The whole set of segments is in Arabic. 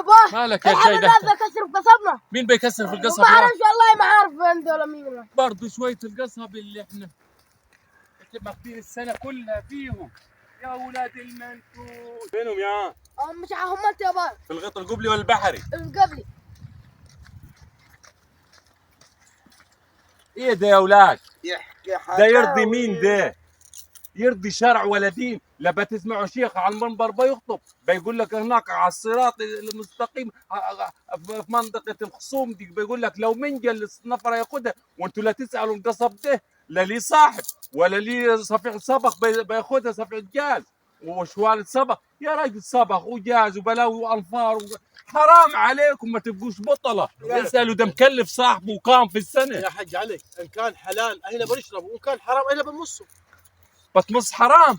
ابوه مالك يا الحمد جاي لله بكسر بقصبنا. مين بيكسر في القصب ما يا اعرفش والله، ما عارف وين دول مين. برضه شوية القصب اللي احنا ماخدين السنة كلها فيهم يا ولاد المنتو. فينهم يا؟ مش هم انت يا بابا في الغيط القبلي ولا البحري؟ قبلي. ايه ده يا ولاد؟ يحكي ده حكاوي. يرضي مين ده؟ يرضي شرع ولا دين؟ لا بتسمعوا شيخ على المنبر بيخطب بيقول لك هناك على الصراط المستقيم في منطقة الخصوم دي بيقول لك لو منجل النفر ياخدها، وانتوا لا تسألوا القصب ده لا ليه صاحب ولا ليه صفيح صبغ بياخدها صفيح جاز وشوال صبغ. يا راجل صبغ وجاز وبلاوي وانفار حرام عليكم ما تبقوش بطلة. اسألوا ده مكلف صاحبه وقام في السنة. يا حج علي، ان كان حلال احنا بنشربه وان كان حرام احنا بنمصه. بتمص حرام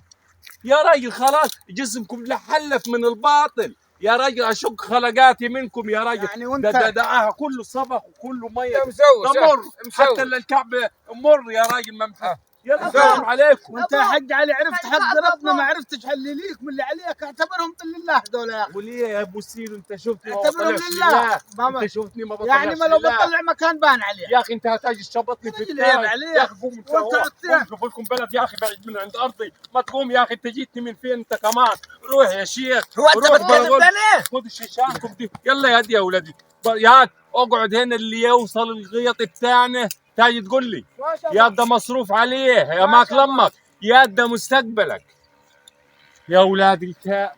يا راجل، خلاص جسمكم لحلف من الباطل يا راجل، اشق خلقاتي منكم يا راجل. يعني وانت ده كله صبخ وكله ميه، يا مسوس ده مر مسوس. حتى الكعب مر يا راجل ممحى. يلا أبا. سلام عليكم. وانت يا حج علي عرفت حق أبا. ربنا، ما عرفتش حلليك من اللي عليك، اعتبرهم لله دول يا اخي. وليه يا ابو سيل انت شفتني ما اعتبرهم بطلعش لله. انت شفتني ما بطلعش يعني ما لو لله. بطلع مكان بان عليه يا اخي انت هتاجي تشبطني في راجل التاج عيب عليك. يا اخي قوم انت وانت قوم شوف لكم بلد يا اخي بعيد من عند ارضي. ما تقوم يا اخي، انت جيتني من فين انت كمان؟ روح يا شيخ هو انت روح بتكلم بقول. ليه؟ خذ شيشانكم دي يلا يا دي يا ولدي يا اقعد هنا، اللي يوصل الغيط بتاعنا تاجي تقول لي يا ده مصروف عليه يا ماك لمك، يا ده مستقبلك يا اولاد الكلب.